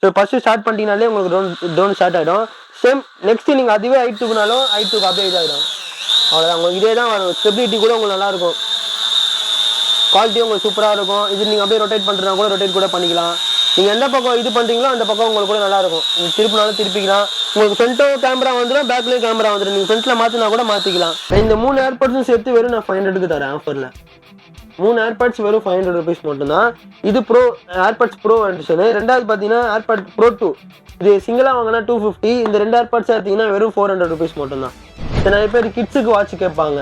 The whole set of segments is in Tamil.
ஸோ ஃபர்ஸ்ட் ஸ்டார்ட் பண்ணிட்டீங்கனாலே உங்களுக்கு ட்ரோன் ஸ்டார்ட் ஆகிடும். சேம் நெக்ஸ்ட் நீங்கள் அதுவே ஹைட் தூக்குனாலும் ஹைட் தூக்கு அப்படியே இதாகிடும். அவ்வளோதான், உங்களுக்கு இதே தான் வரும். ஸ்டெபிலிட்டி கூட உங்களுக்கு நல்லாயிருக்கும், குவாலிட்டியும் உங்களுக்கு சூப்பராக இருக்கும். இது நீங்கள் அப்படியே ரொட்டேட் பண்ணுறதா கூட ரொட்டேட் கூட பண்ணிக்கலாம். நீங்கள் எந்த பக்கம் இது பண்ணுறீங்களோ அந்த பக்கம் உங்களுக்கு கூட நல்லாயிருக்கும். நீங்கள் திருப்பினாலும் திருப்பிக்கலாம். உங்களுக்கு ஃப்ரண்ட்டும் கேமரா வந்துடும், பேக்லேயும் கேமரா வந்துடும். நீங்கள் ஃப்ரண்ட்டில் மாற்றினா கூட மாற்றிக்கலாம். இந்த 3 ஏர்பாட்ஸும் சேர்த்து வெறும் நான் 500க்கு தரேன் ஆஃபரில். 3 ஏர்பாட்ஸ் வெறும் 500 rupees மட்டும்தான். இது ப்ரோ ஏர்பாட்ஸ் ப்ரோ எடிஷனு. ரெண்டாவது பார்த்தீங்கன்னா ஏர்பாட் ப்ரோ 2. இது சிங்கிளாக வாங்கினா 250. இந்த 2 ஏர்பாட்ஸ் எடுத்தீங்கன்னா வெறும் 400 rupees மட்டும்தான். நிறைய பேர் கிட்ஸுக்கு வாட்ச் கேட்பாங்க.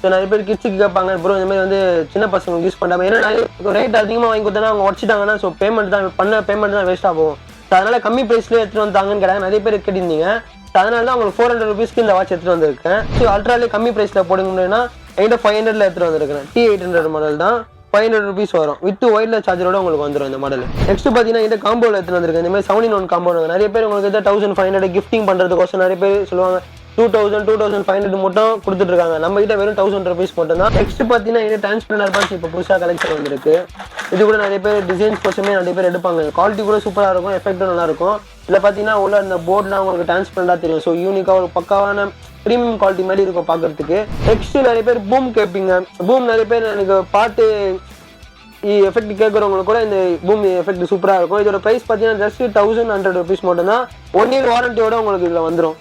நிறைய பேர் கிட்ஸுக்கு கேட்பாங்க, ப்ரோ இந்த மாதிரி வந்து சின்ன பசங்களுக்கு யூஸ் பண்ணாமல், ஏன்னா ரேட் அதிகமாக வாங்கி கொடுத்தா அவங்க உடச்சிட்டாங்கன்னா ஸோ பேமெண்ட் தான் வேஸ்ட்டாக போகும். ஸோ அதனால் கம்மி ப்ரைஸ்லேயே எடுத்துகிட்டு வந்தாங்கன்னு கேட்டாங்க. நிறைய பேர் கேட்டிருந்தீங்க. ஸோ அதனால தான் உங்களுக்கு 400 rupeesக்கு இந்த வாட்ச் எடுத்துகிட்டு வந்திருக்கேன். ஸோ அல்ட்ராலே கம்மி ப்ரைஸில் போடுங்க முடியும்னா என்கிட்ட 500ல் எடுத்துகிட்டு வந்திருக்கேன். T800 மாடல் தான், 500 rupees வரும். வித் ஒயர்லெஸ் சார்ஜரோட உங்களுக்கு வந்துடும் இந்த மாடல். நெக்ஸ்ட் பார்த்தீங்கன்னா இந்த காம்போவில் எடுத்துகிட்டு வந்திருக்கேன். இந்த மாதிரி 7-in-1 காம்போ. நிறைய பேர் உங்களுக்கு 1500 கிஃப்டிங் பண்ணுறதுக்கோசம் நிறைய பேர் சொல்லுவாங்க 2500 மட்டும் கொடுத்துட்டு இருக்காங்க. நம்ம கிட்ட வெறும் 1000 rupees மட்டும் தான். நெக்ஸ்ட் பார்த்தீங்கன்னா இது டிரான்ஸ்பரண்ட் ஏர்பாட்ஸ் இப்போ புதுசாக கலெக்ஷன் வந்திருக்கு. இது கூட நிறைய பேர் டிசைன்ஸ் கோசமே நிறைய பேர் எடுப்பாங்க. குவாலிட்டி கூட சூப்பராக இருக்கும், எஃபெக்டும் நல்லா இருக்கும். இதில் பார்த்தீங்கன்னா உள்ள இந்த போர்ட்லாம் உங்களுக்கு டிரான்ஸ்பரண்டாக தெரியும். ஸோ யூனிக்காக ஒரு பக்காவான ப்ரீமியம் குவாலிட்டி மாதிரி இருக்கும் பார்க்கறதுக்கு. நெக்ஸ்ட் நிறைய பேர் பூம் கேட்பீங்க. பூம் நிறைய பேர் எனக்கு பாட்டு எஃபெக்ட் கேட்குறவங்களுக்கு கூட இந்த பூம் எஃபெக்ட் சூப்பராக இருக்கும். இதோட ப்ரைஸ் பார்த்தீங்கன்னா ஜஸ்ட் 1100 rupees மட்டும் தான். 1 year வாரண்டியோட உங்களுக்கு இதில் வந்துடும்.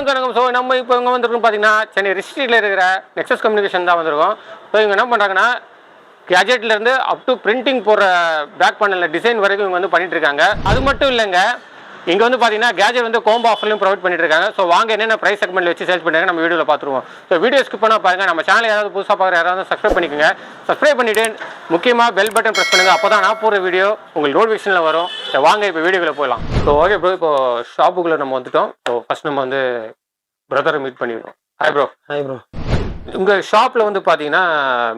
வணக்கம். ஸோ நம்ம இப்போ இங்கே வந்துருக்கோம் பார்த்தீங்கன்னா சென்னை ரிஸ்ட்ரிக்டில் இருக்கிற நெக்ஸஸ் கம்யூனிகேஷன் தான் வந்திருக்கோம். ஸோ இவங்க என்ன பண்ணுறாங்கன்னா கேஜெட்லேருந்து அப் டு பிரிண்டிங் போகிற பேக் பேனலில் டிசைன் வரைக்கும் இவங்க வந்து பண்ணிட்டு இருக்காங்க. அது மட்டும் இல்லைங்க, இங்கே வந்து பார்த்தீங்கன்னா கேஜெட் வந்து கோம்போ ஆஃபர்லையும் ப்ரொவைட் பண்ணிட்டு இருக்காங்க. ஸோ வாங்க என்னென்ன ப்ரைஸ் செக்மெண்ட்டில் வச்சு சேல்ஸ் பண்ணுறாங்க நம்ம வீடியோவில் பார்த்துருவோம். ஸோ வீடியோ ஸ்கிப் பண்ணால் பாருங்கள். நம்ம சேனல் யாராவது புதுசாக பார்க்குற யாராவது சப்ஸ்கிரைப் பண்ணிக்கோங்க. சப்ஸ்கிரைப் பண்ணிவிட்டு முக்கியமாக பெல் பட்டன் ப்ரெஸ் பண்ணுங்கள். அப்போ தான் நான் போகிற வீடியோ உங்களுக்கு நோட்டிஃபிகேஷனில் வரும். ஸோ வாங்க இப்போ வீடியோவில் போயிடலாம். ஸோ ஓகே ப்ரோ, இப்போ ஷாப்புக்குள்ளே நம்ம வந்துட்டோம். ஸோ ஃபஸ்ட் நம்ம வந்து பிரதரை மீட் பண்ணிடுவோம். Hi bro. Hi bro. உங்கள் ஷாப்பில் வந்து பார்த்தீங்கன்னா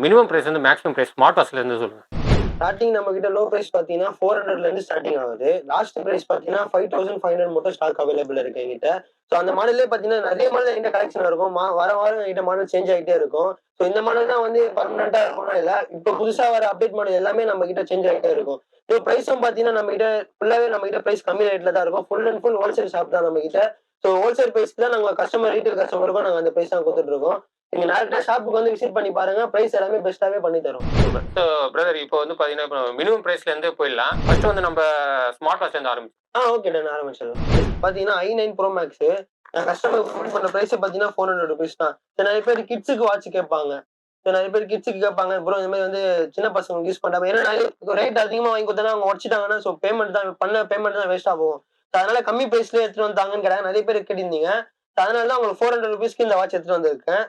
மினிமம் ப்ரைஸ் வந்து மேக்ஸிமம் ப்ரைஸ் ஸ்மார்ட் வாட்ச்லேருந்து சொல்லுங்கள். ஸ்டார்டிங் நம்ம கிட்ட லோ பிரைஸ் பார்த்தீங்கன்னா 400லேருந்து ஸ்டார்டிங் ஆகுது. லாஸ்ட் பிரைஸ் பார்த்தீங்கன்னா 5500 மட்டும் ஸ்டாக் அவைலபிள் இருக்கு எங்கிட்ட. ஸோ அந்த மாடல்லே பார்த்தீங்கன்னா நிறைய மாடல் எங்கிட்ட கலெக்ஷன் இருக்கும். வாரம் எங்கிட்ட மாடல் சேஞ்ச் ஆகிட்டே இருக்கும். ஸோ இந்த மாடல் தான் வந்து பர்மனெண்ட்டாக இருக்கணும் இல்லை, இப்போ புதுசாக வர அப்டேட் மாடல் எல்லாமே நம்ம கிட்ட சேஞ்ச் ஆகிட்டே இருக்கும். ஸோ ப்ரைஸும் பார்த்தீங்கன்னா நம்ம கிட்ட ஃபுல்லாகவே நம்ம கிட்ட ப்ரைஸ் கம்மி ரேட்டில் தான் இருக்கும். Full and full wholesale shop தான் நம்ம கிட்ட. ஸோ ஹோல்சேல் ப்ரைஸ்க்கு தான் நாங்கள் ரீட்டைல் கஸ்டமருக்கும் நாங்கள் அந்த ப்ரைஸ் தான் கொடுத்துட்டு இருக்கோம். நீங்க டேரக்டா ஷாப்புக்கு வந்து விசிட் பண்ணி பாருங்க, பிரைஸ் எல்லாமே பெஸ்ட்டாவே பண்ணி தரும். ஸோ பிரதர், இப்போ வந்து பாத்தீங்கன்னா இப்போ மினிமம் பிரைஸ்ல இருந்து போயிடலாம். ஃபர்ஸ்ட் வந்து நம்ம ஸ்மார்ட் வாட்ச்ல இருந்து ஆரம்பிச்சோம். ஓகே, நான் ஆரம்பிச்சிடலாம். பாத்தீங்கன்னா i9 Pro Max customer provide பண்ற பிரைஸ் பாத்தீங்கன்னா 400 rupees தான். நிறைய பேர் கிட்ஸுக்கு வாட்ச் கேட்பாங்க. நிறைய பேர் கிட்ஸுக்கு கேட்பாங்க, ப்ரோ இந்த மாதிரி வந்து சின்ன பசங்களுக்கு யூஸ் பண்ணாம, ஏன்னா ரேட் அதிகமா வாங்கி கொடுத்தா அவங்க உடச்சிட்டாங்கன்னா ஸோ பேமெண்ட் தான் வேஸ்டா போகும். அதனால கம்மி பிரைஸ்ல எடுத்துட்டு வந்தாங்கன்னு கேட்டாங்க. நிறைய பேர் கேட்டிருந்தீங்க. அதனால தான் உங்களுக்கு 400 rupeesக்கு இந்த வாட்ச் எடுத்துட்டு வந்திருக்கேன்.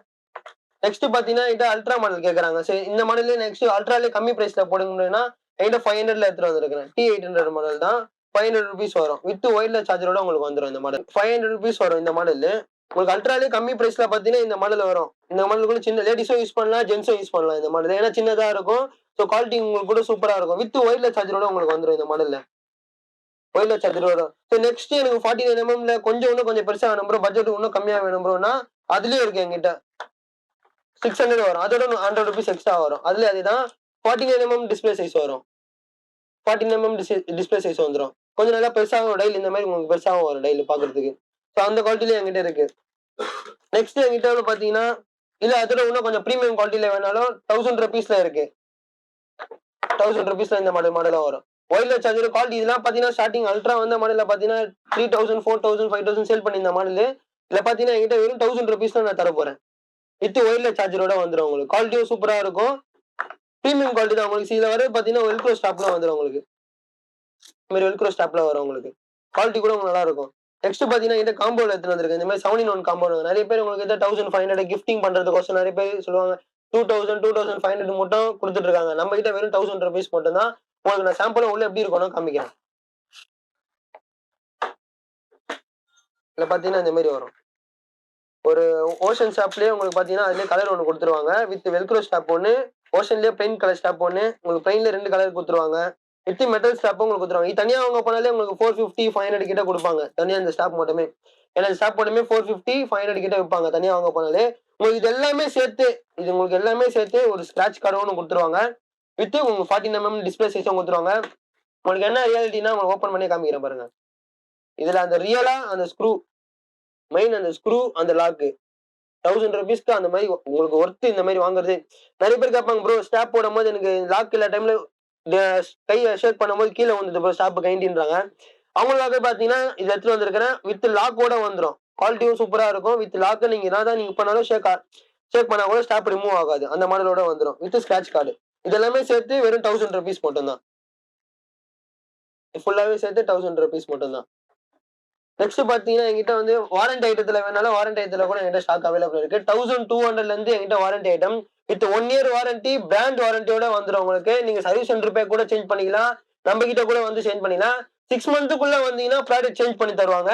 நெக்ஸ்ட் பாத்தீங்கன்னா இது அல்ட்ரா மாடல் கேக்குறாங்க. சரி, இந்த மாடல்ல நெக்ஸ்ட் அல்ட்ராலே கம்மி பிரைஸ்ல போடுங்கன்னா என்கிட்ட 500ல எடுத்துட்டு வந்திருக்கேன். T800 மாடல் தான், 500 rupees வரும். வித் ஒயர்லெஸ் சார்ஜரோட உங்களுக்கு வந்துடும். இந்த மாடல் 500 rupees வரும். இந்த மாடல் உங்களுக்கு அல்ட்ராலே கம்மி பிரைஸ்ல பாத்தீங்கன்னா இந்த மாடல் வரும். இந்த மாடல் கூட சின்ன லேடிஸும் யூஸ் பண்ணலாம், ஜென்ஸும் யூஸ் பண்ணலாம். இந்த மாடல் ஏன்னா சின்னதா இருக்கும். ஸோ குவாலிட்டி உங்களுக்கு கூட சூப்பரா இருக்கும். வித் ஒயர்லெஸ் சார்ஜரோட உங்களுக்கு வந்துடும் இந்த மாடல்ல. ஒயர்லெஸ் சார்ஜரோட. ஸோ நெக்ஸ்ட் எனக்கு 49mm கொஞ்சம் பெருசா வேணும் ப்ரோ, பட்ஜெட் இன்னும் கம்மியா வேணும் ப்ரோனா அதுலயே இருக்கு என்கிட்ட. 600 வரும். அதோட 100 rupees எக்ஸ்ட்ரா வரும். அதுல அதுதான் 49mm டிஸ்பிளே சைஸ் வரும். 14mm டிஸ்பிளே சைஸ் வந்துடும். கொஞ்சம் நல்லா பெருசாகும் டைல். இந்த மாதிரி உங்களுக்கு பெருசாகவும் வரும் டைல் பாக்குறதுக்கு. ஸோ அந்த குவாலிட்டில என்கிட்ட இருக்கு. நெக்ஸ்ட் என்கிட்ட பாத்தீங்கன்னா இல்ல அதோட இன்னும் கொஞ்சம் ப்ரீமியம் குவாலிட்டியில வேணாலும் 1000 rupeesல இருக்கு. 1000 rupeesல இந்த மாடலும் வரும். ஒயர்லெஸ் சார்ஜர் குவாலிட்டி இதெல்லாம் பாத்தீங்கன்னா ஸ்டார்டிங் அல்ட்ரா வந்த மாடல்ல பாத்தீங்கன்னா 3000, 4000, 5000 சேல் பண்ணி இந்த மாடல் இல்ல பாத்தீங்கன்னா என்கிட்ட வெறும் 1000 rupees தான் நான் தர போறேன். வித் ஒயர்லெஸ் சார்ஜரோட வந்துடும். உங்களுக்கு குவாலிட்டியும் சூப்பரா இருக்கும். ப்ரீமியம் குவாலிட்டி தான். உங்களுக்கு இதுல வர பாத்தீங்கன்னா வெல்க்ரோ ஸ்டாப்லாம் வந்துடும். உங்களுக்கு இந்த மாதிரி வெல்க்ரோ ஸ்டாப்ல வரும். உங்களுக்கு குவாலிட்டி கூட நல்லா இருக்கும். நெக்ஸ்ட் பாத்தீங்கன்னா இந்த காம்போல எடுத்து வந்திருக்கு. இந்த மாதிரி 7-in-1 காம்போ. நிறைய பேர் உங்களுக்கு 1500 கிஃப்டிங் பண்றதுக்கோசம் நிறைய பேர் சொல்லுவாங்க 2500 மட்டும் கொடுத்துட்டு இருக்காங்க. நம்ம கிட்ட வெறும் 1000 rupees மட்டும் தான். உங்களுக்கு நான் சாம்பிள் உள்ள எப்படி இருக்கணும் காமிக்கிறேன். இதுல பாத்தீங்கன்னா இந்த மாதிரி வரும். ஒரு ஓஷன் ஷாப்லயே உங்களுக்கு பாத்தீங்கன்னா அதுலயே கலர் ஒன்று கொடுத்துருவாங்க. வித் வெல்க்ரோ ஸ்டாப் ஒன்று, ஓஷன்லயே பெயின் கலர் ஸ்டாப் ஒன்று, உங்களுக்கு பெயின்ல 2 கலர் கொடுத்துருவாங்க. வித் மெட்டல் ஸ்டாப்பும் உங்களுக்கு கொடுத்துருவாங்க. இது தனியா வாங்க போனாலே உங்களுக்கு 450, 500 கிட்ட கொடுப்பாங்க. தனியா இந்த ஸ்டாப் மட்டுமே. ஏன்னா இந்த ஸ்டாப் மட்டுமே 450, 500 கிட்ட விற்பாங்க தனியா வாங்க போனாலே. உங்களுக்கு இது எல்லாமே சேர்த்து உங்களுக்கு எல்லாமே சேர்த்து ஒரு ஸ்கிராட்ச் கார்டு ஒன்று கொடுத்துருவாங்க. வித் உங்களுக்கு 14mm டிஸ்பிளே சைஸும் கொடுத்துருவாங்க. உங்களுக்கு என்ன ரியாலிட்டினா உங்களுக்கு ஓப்பன் பண்ணி காமிக்கிறேன் பாருங்க. இதுல அந்த ரியலா அந்த ஸ்க்ரூ மெயின் அந்த ஸ்க்ரூ அந்த லாக்கு 1000 rupeesக்கு அந்த மாதிரி உங்களுக்கு ஒர்த்து இந்த மாதிரி வாங்குறது. நிறைய பேர் கேட்பாங்க ப்ரோ ஸ்டாப் போடும்போது எனக்கு லாக் இல்ல டைம்ல கையை ஷேக் பண்ணும்போது கீழே வந்துட்டு ப்ரோ ஸ்டாப் கைண்டின்றாங்க. அவங்களுக்காக பாத்தீங்கன்னா இது எடுத்துட்டு வந்திருக்கிறேன். வித் லாக்கோட வந்துடும். குவாலிட்டியும் சூப்பரா இருக்கும். வித் லாக்கு நீங்க என்னதான் நீங்க பண்ணாலும் ஷேக் பண்ணா கூட ஸ்டாப் ரிமூவ் ஆகாது. அந்த மாடலோட வந்துடும். With scratch card. இதெல்லாமே சேர்த்து வெறும் 1000 rupees மட்டும்தான். ஃபுல்லாவே சேர்த்து 1000 rupees மட்டும்தான். நெக்ஸ்ட் பாத்தீங்கன்னா என்கிட்ட வந்து வாரண்டி ஐட்டத்துல வேணாலும் வாரண்டி ஐட்டத்துல கூட என்கிட்ட ஸ்டாக் அவைலபிள் இருக்கு. 1200 இருந்து என்கிட்ட warranty item with 1 year warranty brand வாரண்டியோட வந்துடும் உங்களுக்கு. நீங்க சர்வீஸ் சென்டர் போய் கூட சேஞ்ச் பண்ணிக்கலாம். நம்ம கிட்ட கூட வந்து சேஞ்ச் பண்ணிக்கலாம். 6 monthக்குள்ள வந்தீங்கன்னா ப்ராடக்ட் சேஞ்ச் பண்ணி தருவாங்க.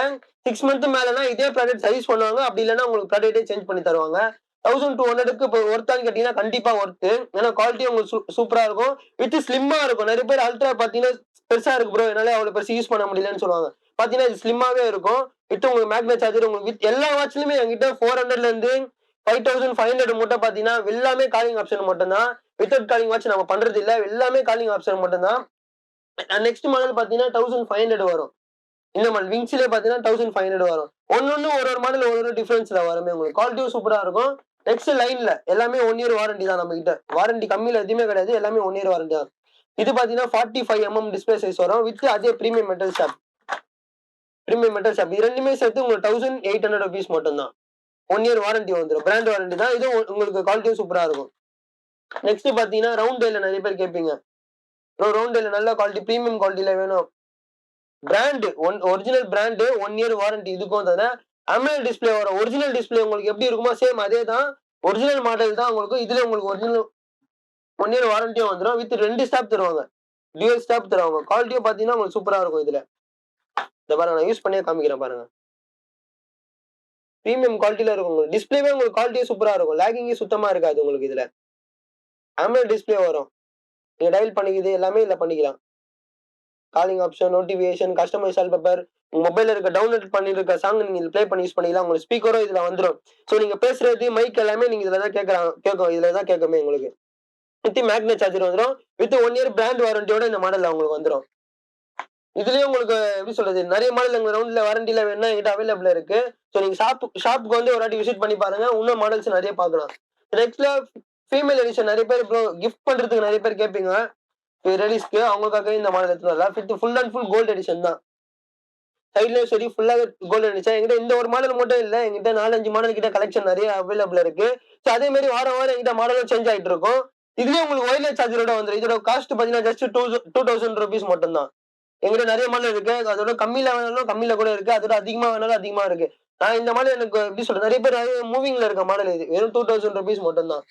6 month மேலனா இதே ப்ராடக்ட் சர்வீஸ் பண்ணுவாங்க. அப்படி இல்லைன்னா உங்களுக்கு ப்ராடக்டே சேஞ்ச் பண்ணி தருவாங்க. 1200க்கு இப்போ ஒர்த்தான்னு கேட்டீங்கன்னா கண்டிப்பா ஒர்த்து. ஏன்னா குவாலிட்டி உங்களுக்கு சூப்பரா இருக்கும். வித் ஸ்லிம்மா இருக்கும். நிறைய பேர் அல்ட்ரா பாத்தீங்கன்னா பெருசா இருக்கு ப்ரோ என்னால அவ்வளவு பெருசு யூஸ் பண்ண முடியலன்னு சொல்லுவாங்க. பாத்தீங்கன்னா இது ஸ்லிம்மாவே இருக்கும். வித் உங்களுக்கு மேக்னெட் சார்ஜர் உங்களுக்கு வித் எல்லா வாட்ச்லயுமே என்கிட்ட 400ல இருந்து 5500 மட்டும் பாத்தீங்கன்னா எல்லாமே காலிங் ஆப்ஷன் மட்டும்தான். வித்தவுட் காலிங் வாட்ச் நம்ம பண்றது இல்ல. எல்லாமே காலிங் ஆப்ஷன் மட்டும்தான். நெக்ஸ்ட் மாடல் பாத்தீங்கன்னா 1500 வரும். இந்த மாடல் விங்ஸ்லயே பாத்தீங்கன்னா 1500 வரும். ஒன்னொன்னு ஒரு மாடல் ஒரு டிஃபரன்ஸ்ல வருமே. உங்களுக்கு குவாலிட்டியும் சூப்பரா இருக்கும். நெக்ஸ்ட் லைன்ல எல்லாமே 1 year வாரண்டி தான் நம்ம கிட்ட. வாரண்டி கம்மியில எதுவுமே கிடையாது. எல்லாமே 1 year வாரண்டி தான். இது பாத்தீங்கன்னா 45mm டிஸ்பிளே சைஸ் வரும். வித் அதே பிரீமியம் மெட்டல் ஸ்டாப். இது ரெண்டுமே சேர்த்து உங்களுக்கு 1800 rupees மட்டும்தான். 1 year வாரண்டி வந்துடும். பிராண்ட் வாரண்டி தான். இது உங்களுக்கு குவாலிட்டியும் சூப்பரா இருக்கும். நெக்ஸ்ட் பாத்தீங்கன்னா ரவுண்ட் டேல நிறைய பேர் கேட்பீங்க ரவுண்ட் டேல நல்ல குவாலிட்டி பிரீமியம் குவாலிட்டியில வேணும். Brand original brand 1 year warranty இதுக்கும் தானே. அமேல் டிஸ்பிளே வரும். ஒரிஜினல் டிஸ்பிளே உங்களுக்கு எப்படி இருக்குமோ சேம் அதே தான். ஒரிஜினல் மாடல் தான் உங்களுக்கு. இதுல உங்களுக்கு ஒரிஜினல் 1 year வாரண்டியும் வந்துடும். வித் 2 ஸ்டாப் தருவாங்க. டியூல் ஸ்டாப் தருவாங்க. குவாலிட்டியும் பாத்தீங்கன்னா உங்களுக்கு சூப்பரா இருக்கும். இதுல இந்த பாருங்க நான் யூஸ் பண்ணியே காமிக்கிறேன் பாருங்க. பிரீமியம் குவாலிட்டியில இருக்கும். உங்களுக்கு டிஸ்பிளேவே உங்களுக்கு குவாலிட்டியும் சூப்பரா இருக்கும். லேகிங்கே சுத்தமா இருக்காது உங்களுக்கு. இதுல அமேல் டிஸ்பிளே வரும். நீங்க டயல் பண்ணிக்கிது எல்லாமே இதுல பண்ணிக்கலாம். Calling option, notification, customise wallpaper, உங்க மொபைல்ல இருக்க டவுன்லோட் பண்ணிருக்க சாங் நீங்க ப்ளே பண்ணி யூஸ் பண்ணிக்கலாம். உங்களுக்கு ஸ்பீக்கரும் இதுல வந்துடும். சோ நீங்க பேசுறது மைக் எல்லாமே நீங்க இதுல தான் கேட்கும். இதுல தான் கேட்குமே உங்களுக்கு. வித் மேக்னெட் சார்ஜர் வந்துடும். வித் 1 year பிராண்ட் வாரண்டியோட இந்த மாடல் உங்களுக்கு வந்துடும். இதுலயே உங்களுக்கு எப்படி சொல்றது நிறைய மாடல் எங்க ரவுண்ட்ல வாரண்டில வேணா என்கிட்ட அவைலபிள் இருக்கு. சோ நீங்க ஷாப்புக்கு வந்து ஒரு வாட்டி விசிட் பண்ணி பாருங்க. இன்னும் மாடல்ஸ் நிறைய பார்க்கலாம். நெக்ஸ்ட்ல ஃபீமேல் எடிஷன் நிறைய பேர் ப்ரோ கிஃப்ட் பண்றதுக்கு நிறைய பேர் கேட்பீங்க. ரிலீஸ்க்கு அவங்களுக்காக இந்த மாடல் எடுத்துட்டு வரலாம். Full and full gold edition தான். சைட்லயும் சரி ஃபுல்லாவே கோல்டு எடிஷன். என்கிட்ட இந்த ஒரு மாடல் மட்டும் இல்ல. என்கிட்ட 4-5 மாடல் கிட்ட கலெக்ஷன் நிறைய அவைலபிள் இருக்கு. சோ அதே மாதிரி வாரம் என்கிட்ட மாடலும் சேஞ்ச் ஆயிட்டு இருக்கும். இதுலயே உங்களுக்கு ஒயர்லெஸ் சார்ஜரோட வந்துடும். இதோட காஸ்ட் பாத்தீங்கன்னா ஜஸ்ட் 2000 rupees மட்டும் தான். எங்கிட்ட நிறைய மாடல் இருக்கு. அதோட கம்மியில வேணாலும் கம்மியில கூட இருக்கு. அதோட அதிகமா வேணாலும் அதிகமா இருக்கு. நான் இந்த மாடல் எனக்கு எப்படி சொல்றது நிறைய பேர் மூவிங்ல இருக்க மாடல் இது. வெறும் 2000 rupees மட்டும் தான்.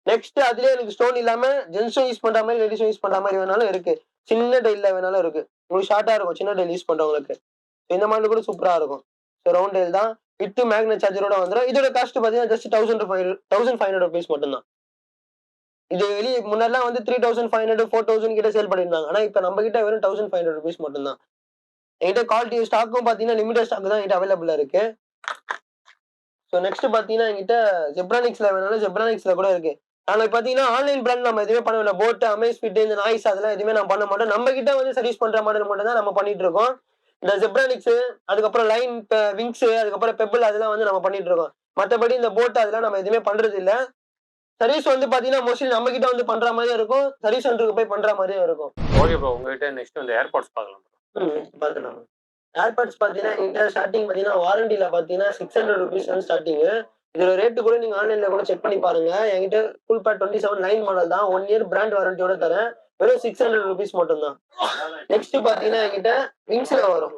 நெக்ஸ்ட் அதுலயே எனக்கு ஸ்டோன் இல்லாம ஜென்ஸும் யூஸ் பண்ற மாதிரி லேடிஸும் யூஸ் பண்ற மாதிரி வேணாலும் இருக்கு. சின்ன டைல்ல வேணாலும் இருக்கு. உங்களுக்கு ஷார்ட்டா இருக்கும் சின்ன டைல் யூஸ் பண்றவங்களுக்கு. இந்த மாடல் கூட சூப்பரா இருக்கும். ஸோ ரவுண்ட் டைல் தான். வித் மேக்னெட் சார்ஜரோட வந்துடும். இதோட காஸ்ட் பாத்தீங்கன்னா ஜஸ்ட் 1500 rupees மட்டும் தான். இது வெளியே முன்னாடிலாம் வந்து 3500 4000 கிட்ட சேல் பண்ணிருந்தாங்க. ஆனா இப்ப நம்ம கிட்ட வெறும் 1500 rupees மட்டும் தான். என்கிட்ட குவாலிட்டி ஸ்டாக்கும் பாத்தீங்கன்னா லிமிடெட் ஸ்டாக் தான் என்கிட்ட அவைலபிள் இருக்கு. ஸோ நெக்ஸ்ட் பாத்தீங்கன்னா என்கிட்ட ஜெப்ரானிக்ஸ்ல வேணாலும் ஜெப்ரானிக்ஸ்ல கூட இருக்கு. ஆனா பாத்தீங்கன்னா ஆன்லைன் பிராண்ட் நம்ம எதுவுமே பண்ண வேண்டாம். போட், அமேஸ்ஃபிட், இந்த நாய்ஸ் அதெல்லாம் எதுவுமே நம்ம பண்ண மாட்டோம். நம்ம கிட்ட வந்து சர்வீஸ் பண்ற மாடல் மட்டும் தான் நம்ம பண்ணிட்டு இருக்கோம். இந்த ஜெப்ரானிக்ஸ், அதுக்கப்புறம் லைன், விங்ஸ், அதுக்கப்புறம் பெபிள் அதெல்லாம் வந்து நம்ம பண்ணிட்டு இருக்கோம். மத்தபடி இந்த போட் அதெல்லாம் நம்ம எதுவுமே பண்றது இல்ல. சர்வீஸ் வந்து பாத்தீங்கன்னா மோஸ்ட்லி நம்ம கிட்ட வந்து பண்ற மாதிரியும் இருக்கும். சர்வீஸ் சென்டருக்கு போய் பண்ற மாதிரியும் இருக்கும். ஓகே ப்ரோ, உங்ககிட்ட நெக்ஸ்ட் வந்து ஏர்பாட்ஸ் பார்க்கலாம். பாத்துக்கலாம். ஏர்பாட்ஸ் பாத்தீங்கன்னா என்கிட்ட ஸ்டார்டிங் பாத்தீங்கன்னா வாரண்டில பாத்தீங்கன்னா 600 rupees வந்து ஸ்டார்டிங். இதோட ரேட்டு கூட நீங்க ஆன்லைன்ல கூட செக் பண்ணி பாருங்க. என்கிட்ட ஃபுல் பேட் 27 லைன் மாடல் தான். 1 year பிராண்ட் வாரண்டியோட தரேன். வெறும் 600 rupees மட்டும் தான். நெக்ஸ்ட் பாத்தீங்கன்னா என்கிட்ட விங்ஸ்ல வரும்.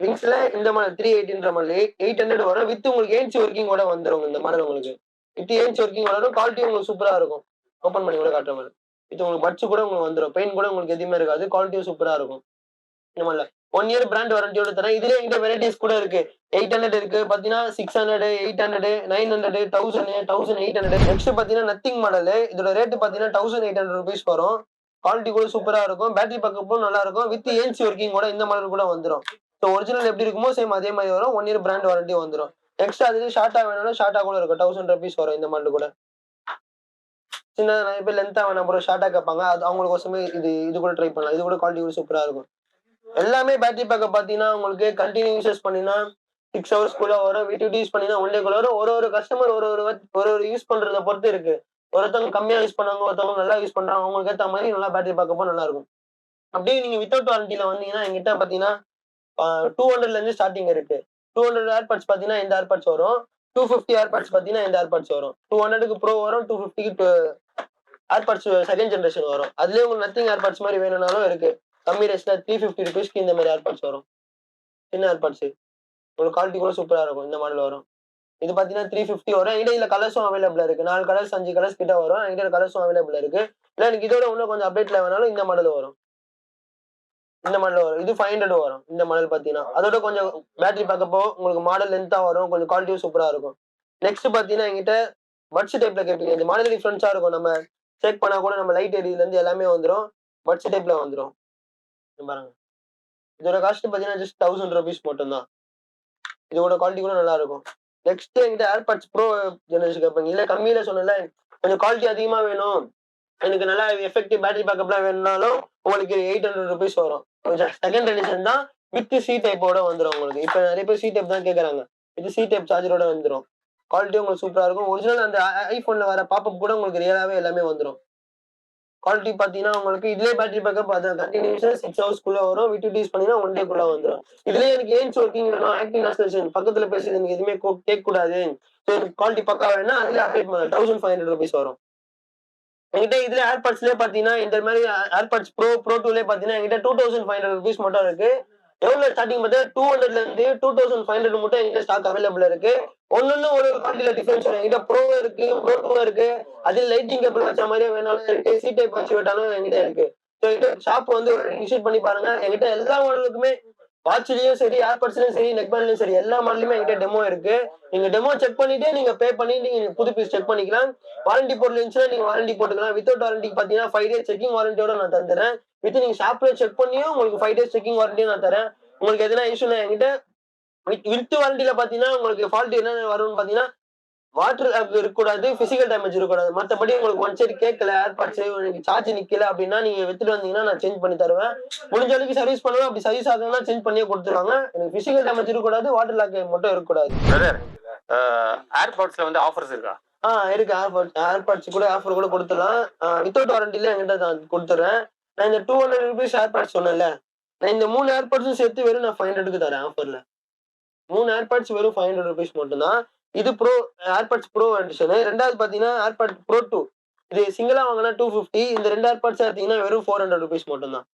விங்ஸ்ல இந்த மாடல் 380 மாடல் 800 வரும். வித் உங்களுக்கு ஏன்சி ஒர்க்கிங் கூட வந்துடும். இந்த மாடல் உங்களுக்கு வித் ஏன்சி ஒர்க்கிங் வரும். குவாலிட்டி உங்களுக்கு சூப்பரா இருக்கும். ஓபன் பண்ணி கூட காட்டுற மாதிரி. இது உங்களுக்கு பட்ஸ் கூட உங்களுக்கு வந்துடும். பெயின் கூட உங்களுக்கு எதுவுமே இருக்காது. குவாலிட்டியும் சூப்பரா இருக்கும். இந்த மாதிரில 1 இயர் பிராண்ட் வாரண்டியோட தரேன். இதுலயே என்கிட்ட வெரைட்டிஸ் கூட இருக்கு. 800 இருக்கு. பார்த்தீங்கன்னா 600, 800, 900, 1000, 1800. நெக்ஸ்ட் பார்த்தீங்கன்னா நத்திங் மாடலு. இதோட ரேட் பார்த்தீங்கன்னா ₹1800 வரும். குவாலிட்டி கூட சூப்பரா இருக்கும். பேட்டரி பேக்கப்பும் நல்லா இருக்கும். வித் ஏஎன்சி ஒர்க்கிங் கூட இந்த மாடல் கூட வந்துரும். ஸோ ஒரிஜினல் எப்படி இருக்குமோ சேம் அதே மாதிரி வரும். 1 இயர் பிராண்ட் வாரண்டி வந்துரும். எக்ஸ்ட்ரா அதுலயே ஷார்ட்டா வேணும்னா ஷார்ட்டா கூட இருக்கும். ₹1000 வரும் இந்த மாடல் கூட. சின்னதா நிறைய பேர் லென்த்தா வேணாம் ப்ரோ ஷார்ட்டா கேட்பாங்க. அது அவங்களுக்கோசமே இது கூட ட்ரை பண்ணலாம். இது கூட குவாலிட்டி கூட சூப்பரா இருக்கும். எல்லாமே பேட்டரி பேக்கப் பார்த்தீங்கன்னா, உங்களுக்கு கன்டினியூ யூசஸ் பண்ணீங்கன்னா 6 ஹவர்ஸ்க்குள்ள வரும். வீட்டுக்கு யூஸ் பண்ணீங்கன்னா 1 டேக்குள்ள வரும். ஒரு கஸ்டமர் ஒரு யூஸ் பண்றத பொறுத்து இருக்கு. ஒருத்தவங்க கம்மியா யூஸ் பண்ணாங்க, ஒருத்தவங்க நல்லா யூஸ் பண்றாங்க. அவங்களுக்கு ஏத்த மாரி நல்லா பேட்டரி பேக்கப்பும் நல்லா இருக்கும். அப்படியே நீங்க வித்தவுட் வாரண்டில வந்தீங்கன்னா, என்கிட்ட பார்த்தீங்கன்னா 200ல இருந்து ஸ்டார்ட்டிங் இருக்கு. 200 ஏர்பாட்ஸ் பார்த்தீங்கன்னா இந்த ஏர்பாட்ஸ் வரும். 250 ஏர்பாட்ஸ் பார்த்தீங்கன்னா இந்த ஏர்பாட்ஸ் வரும். 200க்கு ப்ரோ வரும். 250க்கு ஏர்பாட்ஸ் செகண்ட் ஜெனரேஷன் வரும். அதுலயே உங்களுக்கு நத்திங் ஏர்பாட்ஸ் மாதிரி வேணும்னாலும் இருக்கு. கம்மி ரேட்ல ₹350க்கு இந்த மாதிரி ஏர்பாட்ஸ் வரும். சின்ன ஏர்பாட்ஸ். ஒரு குவாலிட்டி கூட சூப்பரா இருக்கும். இந்த மாடல் வரும். இது பார்த்தீங்கன்னா 350 வரும். என்கிட்ட இதுல கலர்ஸும் அவைலபிளா இருக்கு. 4 கலர்ஸ் 5 கலர்ஸ் கிட்ட வரும். என்கிட்ட கலர்ஸும் அவைலபிளா இருக்கு. இல்ல எனக்கு இதோட இன்னும் கொஞ்சம் அப்டேட்ல வேணாலும் இந்த மாடல் வரும். இந்த மாடல் வரும். இது 500 வரும். இந்த மாடல் பார்த்தீங்கன்னா. அதோட கொஞ்சம் பேட்டரி பேக்கப்போ உங்களுக்கு மாடல் லென்த்தா வரும். கொஞ்சம் குவாலிட்டியும் சூப்பரா இருக்கும். நெக்ஸ்ட் பார்த்தீங்கன்னா என்கிட்ட பட்ஸ் டைப்ல கேட்பீங்க. இந்த மாடல் டிஃபரன்ஸா இருக்கும். நம்ம செக் பண்ணா கூட நம்ம லைட் எரியதுல இருந்து எல்லாமே வந்துரும். பட்ஸ் டைப்ல வந்துரும். இங்க பாருங்க. இதோட காஸ்ட் பார்த்தீங்கன்னா ஜஸ்ட் ₹1000 மட்டும் தான். இதோட குவாலிட்டி கூட நல்லா இருக்கும். நெக்ஸ்ட் என்கிட்ட ஏர்பாட்ஸ் ப்ரோ ஜெனரேஷன் கேட்பீங்க. இல்ல கம்மியில சொன்னேன்ல, கொஞ்சம் குவாலிட்டி அதிகமா வேணும். எனக்கு நல்லா எஃபெக்டிவ் பேட்டரி பேக்கப்லாம் வேணும்னாலும் உங்களுக்கு ₹800 வரும். கொஞ்சம் செகண்ட் எடிஷன் தான் வித் சி டைப்போட வந்துரும் உங்களுக்கு. இப்ப நிறைய பேர் சி டைப் தான் கேட்கறாங்க. இது சி டைப் சார்ஜரோட வந்துரும். குவாலிட்டியும் உங்களுக்கு சூப்பரா இருக்கும். ஒரிஜினல் அந்த ஐபோன்ல வர பாப்அப் கூட உங்களுக்கு ரியலாவே எல்லாமே வந்துரும். குவாலிட்டி பார்த்தீங்கன்னா, உங்களுக்கு இதுலயே பேட்டரி பேக்கப் அது கன்டினியூஸா 6 ஹவர்ஸ்க்குள்ள வரும். விட்டுட்டு யூஸ் பண்ணீங்கன்னா 1 டேக்குள்ள வந்துரும். இதுலயே எனக்கு ஏன்ஸ் ஒர்க்கிங் வேணும், ஆக்டிவ் நாய்ஸ் பக்கத்துல பேசுறது எனக்கு எதுவுமே கேட்கக்கூடாது. ஸோ எனக்கு குவாலிட்டி பக்கா வேணும்னா அதுலயே அப்டேட் பண்ணலாம். ₹1500 வரும். என்கிட்ட இதுல ஏர்பாட்ஸ்லயே பார்த்தீங்கன்னா, இந்த மாதிரி ஏர்பாட்ஸ் ப்ரோ 2லயே பார்த்தீங்கன்னா, என்கிட்ட ₹2500 மட்டும் இருக்கு. எவ்வளவு ஸ்டார்டிங் பார்த்தீங்கன்னா 200ல இருந்து 2500 மட்டும் என்கிட்ட ஸ்டாக் அவைலபிள் இருக்கு. ஒன்னொன்னு ஒரு குவாலிட்டில டிஃபரன்ஸ் வரும். என்கிட்ட ப்ரோ இருக்கு, ப்ரோ 2 இருக்கு. அதில் லைட்டிங் கேபிள் வச்ச மாதிரியே வேணாலும் இருக்கு. சி டைப் வச்சு விட்டாலும் என்கிட்ட இருக்கு. ஸோ என்கிட்ட ஷாப் வந்து விசிட் பண்ணி பாருங்க. என்கிட்ட எல்லா மாடலுக்குமே வாட்ச்லயும் சரி, ஏர்பாட்ஸ்லயும் சரி, நெக் பேண்ட்லயும் சரி எல்லா மாடலுமே என்கிட்ட டெமோ இருக்கு. நீங்க டெமோ செக் பண்ணிட்டு நீங்க பே பண்ணிட்டு நீங்க புது பீஸ் செக் பண்ணிக்கலாம். வாரண்டி பொருள் இருந்துச்சுன்னா நீங்க வாரண்டி போட்டுக்கலாம். வித்தவுட் வாரண்டி பாத்தீங்கன்னா 5 டேஸ் செக்கிங் வாரண்டியோட நான் தந்துறேன். வித் நீங்க ஷாப்ல செக் பண்ணியும் உங்களுக்கு 5 டேஸ் செக்கிங் வாரண்டியும் நான் தரேன். உங்களுக்கு எதனா இஷ்யூனா என்கிட்ட வித் வாரண்டில பாத்தீங்கன்னா உங்களுக்கு ஃபால்ட் என்ன வரும்னு பாத்தீங்கன்னா வாட்டர் இருக்கக்கூடாது, பிசிக்கல் டேமேஜ் இருக்கக்கூடாது. மத்தபடி உங்களுக்கு ஒன் சைடு கேட்கல, ஏர்பாட்ஸ் உங்களுக்கு சார்ஜ் நிக்கல அப்படின்னா நீங்க எடுத்துட்டு வந்தீங்கன்னா நான் சேஞ்ச் பண்ணி தருவேன். முடிஞ்ச அளவுக்கு சர்வீஸ் பண்ணுவேன். அப்படி சர்வீஸ் ஆகணும்னா சேஞ்ச் பண்ணியே கொடுத்துருவாங்க. எனக்கு பிசிக்கல் டேமேஜ் இருக்கக்கூடாது, வாட்டர் லாக் மட்டும் இருக்கக்கூடாது. பிரதர், ஏர்பாட்ஸ்ல வந்து ஆஃபர்ஸ் இருக்கா? இருக்கு. ஏர்பாட்ஸ் கூட ஆஃபர் கூட கொடுத்துடலாம். வித்தவுட் வாரண்டில என்கிட்ட நான் கொடுத்துறேன். நான் இந்த ₹200 ஏர்பாட்ஸ் சொன்னேன்ல, நான் இந்த 3 ஏர்பாட்ஸும் சேர்த்து வெறும் நான் 500க்கு தரேன் ஆஃபர்ல. 3 ஏர்பாட்ஸ் வெறும் ₹500 மட்டும் தான். இது ப்ரோ ஏர்பாட்ஸ் ப்ரோ எடிஷன். ரெண்டாவது பாத்தீங்கன்னா ஏர்பாட்ஸ் ப்ரோ 2. இது சிங்கிளா வாங்கினா 250. இந்த 2 ஏர்பாட்ஸ் எடுத்தீங்கன்னா வெறும் ₹400 மட்டும் தான்.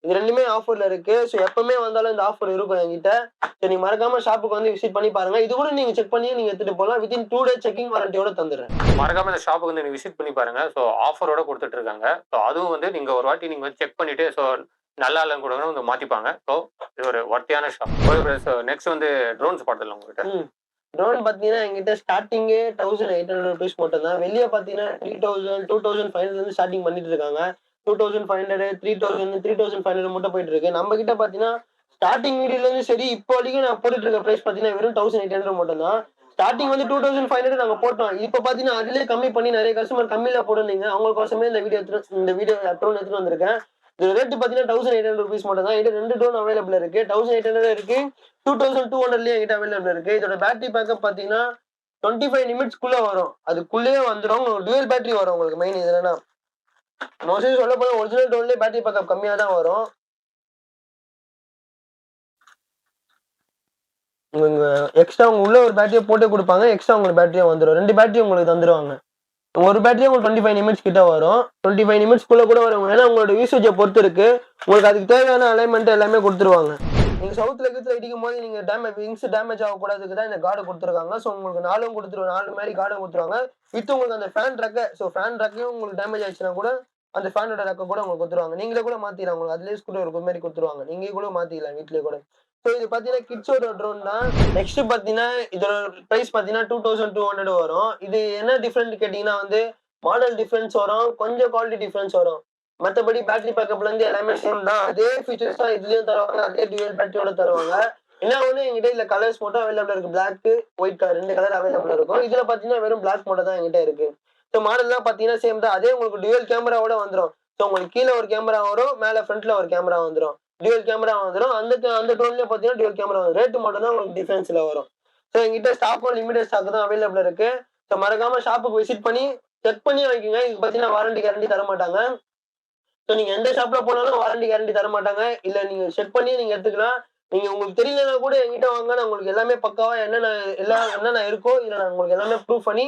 இது ரெண்டுமே ஆஃபர்ல இருக்கு. ஸோ எப்பவுமே வந்தாலும் இந்த ஆஃபர் இருக்கும் என்கிட்ட. ஸோ நீங்க மறக்காம ஷாப்புக்கு வந்து விசிட் பண்ணி பாருங்க. இது கூட நீங்க செக் பண்ணி நீங்க எடுத்துட்டு போகலாம். வித்தின் 2 டேஸ் செக்கிங் வாரண்டியோட தந்துடுறேன். மறக்காம இந்த ஷாப்புக்கு வந்து நீங்க விசிட் பண்ணி பாருங்க. ஸோ ஆஃபரோட கொடுத்துட்டு இருக்காங்க. ஸோ அதுவும் வந்து நீங்க ஒரு வாட்டி நீங்க வந்து செக் பண்ணிட்டு ஸோ நல்லா இல்லைன்னு கூட வந்து மாத்திப்பாங்க. ஸோ இது ஒரு வர்த்தியான ஷாப். நெக்ஸ்ட் வந்து ட்ரோன்ஸ் பார்த்தல உங்ககிட்ட. ட்ரோன் பாத்தீங்கன்னா என்கிட்ட ஸ்டார்டிங்கே ₹1800 மட்டும் தான். வெளியே பாத்தீங்கன்னா 3000, 2500 இருந்து ஸ்டார்டிங் பண்ணிட்டு இருக்காங்க. 2500, 3000, 3500 மட்டும் போயிட்டு இருக்கு. நம்ம கிட்ட பாத்தீங்கன்னா ஸ்டார்டிங் வீடியோல இருந்து சரி இப்போ வரைக்கும் நான் போட்டுட்டு இருக்க பிரைஸ் பாத்தீங்கன்னா வெறும் 1800 மட்டும் தான். ஸ்டார்டிங் வந்து 2500 நாங்க போட்டோம். இப்ப பாத்தீங்கன்னா அதுலயே கம்மி பண்ணி நிறைய கஸ்டமர் கம்மியில போடுறீங்க. அவங்களுக்கோசமே இந்த வீடியோ ட்ரோன் எடுத்துட்டு வந்திருக்கேன். இது ரேட் பாத்தீங்கன்னா ₹1800 மட்டும் தான். என்கிட்ட 2 ட்ரோன் அவைலபிள் இருக்கு. 1800 இருக்கு, 2200லயே என்கிட்ட அவைலபிள் இருக்கு. இதோட பேட்டரி பேக்கப் பாத்தீங்கன்னா 25 நிமிட்ஸ்க்குள்ள வரும். அதுக்குள்ளேயே வந்துடும். டூயல் பேட்டரி வரும் உங்களுக்கு. மெயின் இது என்னன்னா மோஸ்ட்லி சொல்ல போனா ஒரிஜினல் ட்ரோன்லயே பேட்டரி பேக்கப் கம்மியா தான் வரும். உங்க எக்ஸ்ட்ரா உங்க உள்ள ஒரு பேட்டரியை போட்டு கொடுப்பாங்க. எக்ஸ்ட்ரா உங்களுக்கு பேட்டரியும் வந்துடும். 2 பேட்டரி உங்களுக்கு தந்துருவாங்க. ஒரு பேட்டரியே உங்களுக்கு 25 நிமிட்ஸ் கிட்ட வரும். 25 நிமிட்ஸ்க்குள்ள கூட வரும். ஏன்னா உங்களோட யூசேஜை பொறுத்து இருக்கு. உங்களுக்கு அதுக்கு தேவையான அலைன்மெண்ட் எல்லாமே கொடுத்துருவாங்க. நீங்க சவுத்துல இடிக்கும் போது நீங்க விங்ஸ் டேமேஜ் ஆகக்கூடாதுக்கு தான் இந்த கார்டு கொடுத்துருக்காங்க. ஸோ உங்களுக்கு 4 கொடுத்துருவாங்க. 4 மாதிரி கார்டு கொடுத்துருவாங்க. வித் உங்களுக்கு அந்த ஃபேன் ட்ரக்கை ஃபேன் ட்ரக்கையும் உங்களுக்கு டேமேஜ் ஆயிடுச்சுன்னா கூட அந்த ஃபேனோட ரெக்க கூட உங்களுக்கு கொடுத்துருவாங்க. நீங்களே கூட மாத்திக்கலாம். உங்களுக்கு அதுலயே ஸ்க்ரூ இருக்கிற மாதிரி கொடுத்துருவாங்க. நீங்க கூட மாத்திக்கலாம் வீட்லயே கூட. ஸோ இது பார்த்தீங்கன்னா கிட்ஸோட ட்ரோன் தான். நெக்ஸ்ட் பார்த்தீங்கன்னா இதோட பிரைஸ் பார்த்தீங்கன்னா 2200 வரும். இது என்ன டிஃபரெண்ட் கேட்டீங்கன்னா வந்து மாடல் டிஃபரன்ஸ் வரும், கொஞ்சம் குவாலிட்டி டிஃபரன்ஸ் வரும். மத்தபடி பேட்டரி பேக்கப்ல இருந்து எல்லாமே சேம் தான். அதே ஃபீச்சர்ஸ் தான் இதுலயும் தருவாங்க. அதே டுவல் பேட்டரியோட தருவாங்க. என்ன ஒண்ணு என்கிட்ட இதுல கலர்ஸ் மட்டும் அவைலபிள் இருக்கு. Black, white colour 2 colour available இருக்கும். இதுல பாத்தீங்கன்னா வெறும் பிளாக் மட்டும் தான் என்கிட்ட இருக்கு. ஸோ மாடல்லாம் பாத்தீங்கன்னா சேம் தான். அதே உங்களுக்கு டுவல் கேமராவோட வந்துடும். ஸோ உங்களுக்கு கீழே ஒரு கேமரா வரும், மேல ஃப்ரண்ட்ல ஒரு கேமரா வந்துடும். டுவல் கேமரா வந்துடும். அந்த ட்ரோன்லயே பாத்தீங்கன்னா டுவல் கேமரா வரும். ரேட்டு மட்டும் தான் உங்களுக்கு டிஃபரன்ஸ்ல வரும். ஸோ என்கிட்ட ஸ்டாக்கும் லிமிடெட் ஸ்டாக் தான் அவைலபிள் இருக்கு. ஸோ மறக்காம ஷாப்புக்கு விசிட் பண்ணி செக் பண்ணி வாங்கிக்கோங்க. இதுக்கு பாத்தீங்கன்னா வாரண்டி கேரண்டி தர மாட்டாங்க. ஸோ நீங்க எந்த ஷாப்ல போனாலும் வாரண்டி கேரண்டி தர மாட்டாங்க. இல்ல நீங்க செக் பண்ணி நீங்க எடுத்துக்கலாம். நீங்க உங்களுக்கு தெரியலனா கூட என்கிட்ட வாங்க. நான் உங்களுக்கு எல்லாமே பக்காவா என்னென்ன இருக்கோ இதுல நான் உங்களுக்கு எல்லாமே ப்ரூஃப் பண்ணி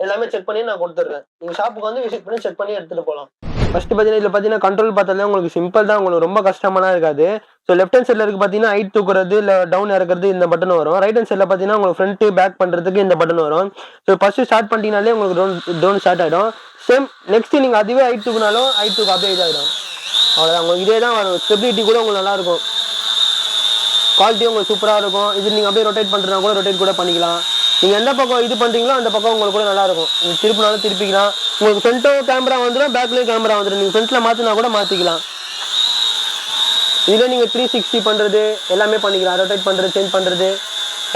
எல்லாமே செக் பண்ணி நான் கொடுத்துருக்கேன். நீங்க ஷாப்புக்கு வந்து விசிட் பண்ணி செக் பண்ணி எடுத்துட்டு போகலாம். ஃபர்ஸ்ட் பார்த்தீங்கன்னா இதுல பார்த்தீங்கன்னா கண்ட்ரோல் பார்த்தாலே உங்களுக்கு சிம்பிள் தான். உங்களுக்கு ரொம்ப கஷ்டமாலாம் இருக்காது. ஸோ லெஃப்ட் ஹேண்ட் சைடில் இருக்கு பார்த்தீங்கன்னா ஹைட் தூக்குறது இல்லை டவுன் இறக்குறது இந்த பட்டன் வரும். ரைட் ஹேண்ட் சைடில் பார்த்தீங்கன்னா உங்களுக்கு ஃப்ரண்ட் பேக் பண்ணுறதுக்கு இந்த பட்டன் வரும். ஸோ ஃபர்ஸ்ட் ஸ்டார்ட் பண்ணிட்டீங்கனாலே உங்களுக்கு ட்ரோன் ஸ்டார்ட் ஆகிடும். சேம் நெக்ஸ்ட் நீங்கள் அதுவே ஹைட் தூக்குனாலும் ஹைட் தூக்கு அப்படியே இதாகிடும். அவ்வளோதான். உங்களுக்கு இதே தான் வரும். ஸ்டெபிலிட்டி கூட உங்களுக்கு நல்லாயிருக்கும். குவாலிட்டியும் உங்களுக்கு சூப்பராக இருக்கும். இது நீங்கள் அப்படியே ரொட்டேட் பண்ணுறதுனா கூட ரொட்டேட் கூட பண்ணிக்கலாம். நீங்கள் எந்த பக்கம் இது பண்ணுறீங்களோ அந்த பக்கம் உங்களுக்கு கூட நல்லாயிருக்கும். நீங்கள் திருப்பினாலும் திருப்பிக்கலாம். உங்களுக்கு ஃப்ரண்ட்டும் கேமரா வந்துடும், பேக்லேயும் கேமரா வந்துடும். நீங்கள் ஃப்ரண்ட்டில் மாற்றினா கூட மாற்றிக்கலாம். இதில் நீங்கள் 360 பண்ணுறது எல்லாமே பண்ணிக்கலாம். ரொட்டேட் பண்ணுறது, சேஞ்ச் பண்ணுறது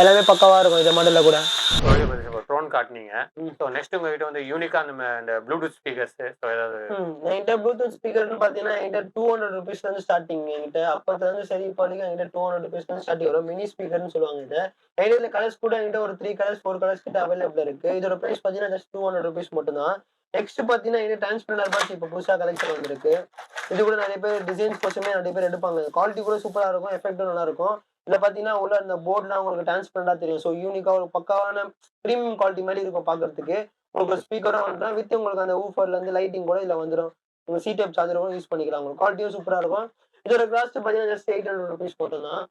எல்லாமே பக்காவாக இருக்கும் இந்த மாடலில் கூட. ட்ரோன் காட்டினீங்க. ஸோ நெக்ஸ்ட் உங்ககிட்ட வந்து யூனிக்கா இந்த ப்ளூடூத் ஸ்பீக்கர்ஸ் ஸோ ஏதாவது என்கிட்ட ப்ளூடூத் ஸ்பீக்கர்னு பார்த்தீங்கன்னா என்கிட்ட 200 ருபீஸ்லேருந்து ஸ்டார்டிங். என்கிட்ட அப்போதுலேருந்து சரி இப்போ வரைக்கும் என்கிட்ட 200 ருபீஸ்லேருந்து ஸ்டார்டிங் வரும். மினி ஸ்பீக்கர்னு சொல்லுவாங்க. என்கிட்ட கலர்ஸ் கூட என்கிட்ட ஒரு 3 கலர்ஸ் 4 கலர்ஸ் கிட்ட அவைலபிள் இருக்கு. இதோட ப்ரைஸ் பார்த்தீங்கன்னா ஜஸ்ட் 200 ருபீஸ் மட்டும் தான். நெக்ஸ்ட் பார்த்தீங்கன்னா என்கிட்ட டிரான்ஸ்பரண்ட் பாக்ஸ் இப்போ புதுசாக கலெக்ஷன் வந்திருக்கு. இது கூட நிறைய பேர் டிசைன்ஸ் கோசமே நிறைய பேர் எடுப்பாங்க. குவாலிட்டி கூட சூப்பராக இருக்கும், எஃபெக்டும் நல்லா இருக்கும். இதில் பார்த்தீங்கன்னா உள்ள அந்த போர்ட்லாம் உங்களுக்கு டிரான்ஸ்பரண்டா தெரியும். ஸோ யூனிக்கா ஒரு பக்காவான ப்ரீமியம் குவாலிட்டி மாதிரி இருக்கும் பார்க்கறதுக்கு. உங்களுக்கு ஸ்பீக்கரும் வந்துடும் வித் உங்களுக்கு அந்த ஊஃபர்ல இருந்து லைட்டிங் கூட இதில் வந்துடும். உங்க சி டைப் சார்ஜர் கூட யூஸ் பண்ணிக்கலாம். உங்களுக்கு குவாலிட்டியும் சூப்பராக இருக்கும். இதோட காஸ்ட் பார்த்தீங்கன்னா ஜஸ்ட் 800 ருபீஸ் மட்டும் தான்.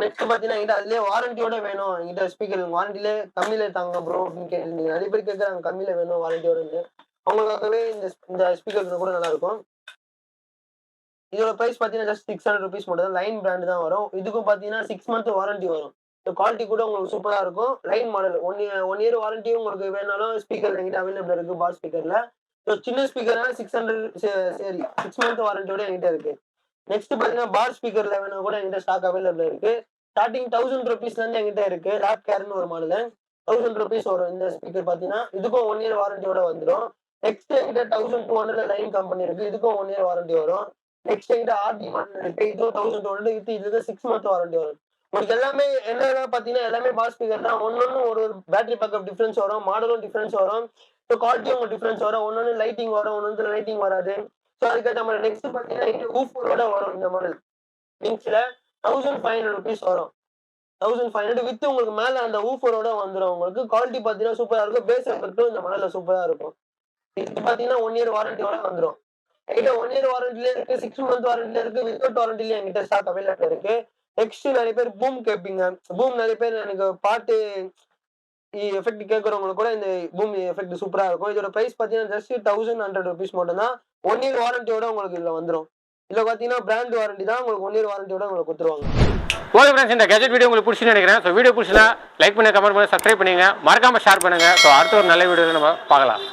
நெக்ஸ்ட் பார்த்தீங்கன்னா என்கிட்ட அதுலேயே வாரண்டியோட வேணும். என்கிட்ட ஸ்பீக்கர் வாரண்டிலே கம்மியில தாங்க ப்ரோ அப்படின்னு கேட்டீங்க. நிறைய பேர் கேட்குறாங்க கம்மியில வேணும் வாரண்டியோட. அவங்களுக்காகவே இந்த ஸ்பீக்கர் கூட நல்லா இருக்கும். இதோட பிரைஸ் பார்த்தீங்கன்னா ஜஸ்ட் 600 ருபீஸ் மட்டும் தான். லைன் பிராண்ட் தான் வரும். இதுக்கும் பார்த்தீங்கன்னா 6 மந்த் வாரண்டி வரும். இந்த குவாலிட்டி கூட உங்களுக்கு சூப்பராக இருக்கும். லைன் மாடல் 1 இயர் வாரண்டியும் உங்களுக்கு வேணாலும் ஸ்பீக்கர் என்கிட்ட அவைலபிள் இருக்கு. பார் ஸ்பீக்கர்ல சின்ன ஸ்பீக்கர்னா 600 சரி 6 மந்த் வாரண்டியோட என்கிட்ட இருக்கு. நெக்ஸ்ட் பார்த்தீங்கன்னா பார் ஸ்பீக்கர்ல வேணும் கூட என்கிட்ட ஸ்டாக் அவைலபிள் இருக்கு. ஸ்டார்டிங் 1000 ருபீஸ்லேருந்து என்கிட்ட இருக்கு. லேப் கேர்னு ஒரு மாடல் 1000 ருபீஸ் வரும். இந்த ஸ்பீக்கர் பார்த்தீங்கன்னா இதுக்கும் 1 இயர் வாரண்டியோட வந்துடும். நெக்ஸ்ட் என்கிட்ட 1200 லைன் கம்பெனி இருக்கு. இதுக்கும் 1 இயர் வாரண்டி வரும். நெக்ஸ்ட் என்கிட்ட ஆர்டி மாடல் இருக்கு. இதுவும் 1200 இதுக்கு 6 மந்த் வாரண்டி வரும். உங்களுக்கு எல்லாமே என்ன பார்த்தீங்கன்னா எல்லாமே பார் ஸ்பீக்கர் தான். ஒன்னு ஒரு பேட்டரி பேக்கப் டிஃபரன்ஸ் வரும், மாடலும் டிஃபரன்ஸ் வரும், ஸோ குவாலிட்டியும் உங்களுக்கு டிஃபரன்ஸ் வரும். ஒன்னு லைட்டிங் வரும், ஒன்னு லைட்டிங் வராது. ஸோ அதுக்கேற்ற மாதிரி நெக்ஸ்ட் பார்த்தீங்கன்னா ஊஃபரோட வரும். இந்த மாடல் லிங்க்ஸ்ல 1500 ருபீஸ் வரும். 1500 வித் உங்களுக்கு மேல அந்த ஊஃபரோட வந்துடும். உங்களுக்கு குவாலிட்டி பார்த்தீங்கன்னா சூப்பரா இருக்கும். பேஸ் எஃபெக்ட்டும் இந்த மாடல்ல சூப்பரா இருக்கும். இது பார்த்தீங்கன்னா 1 இயர் வாரண்டியோட வந்துடும். என்கிட்ட 1 இயர் வாரண்டில இருக்கு, 6 மந்த் வாரண்டில இருக்கு, வித்தவுட் வாரண்டில என்கிட்ட ஸ்டாக் அவைலபிள் இருக்கு. நெக்ஸ்ட் நிறைய பேர் பூம் கேட்பீங்க. பூம் நிறைய பேர் எனக்கு பாட்டு எஃபெக்ட் கேட்கறவங்களுக்கு கூட இந்த பூம் எஃபெக்ட் சூப்பரா இருக்கும். இதோட பிரைஸ் பார்த்தீங்கன்னா ஜஸ்ட் 1100 ருபீஸ் மட்டும் தான். 1 இயர் வாரண்டியோட உங்களுக்கு இதுல வந்துடும். இதுல பார்த்தீங்கன்னா பிராண்ட் வாரண்டி தான். உங்களுக்கு 1 இயர் வாரண்டியோட உங்களுக்கு கொடுத்துருவாங்க. ஓகே ஃப்ரெண்ட்ஸ், இந்த கேஜெட் வீடியோ உங்களுக்கு பிடிச்சுன்னு நினைக்கிறேன். ஸோ வீடியோ பிடிச்சினா லைக் பண்ணுங்க, கமெண்ட் பண்ணுங்க, சப்ஸ்கிரைப் பண்ணுங்க, மறக்காம ஷேர் பண்ணுங்க. ஸோ அடுத்த ஒரு நல்ல வீடியோவில் நம்ம பார்க்கலாம்.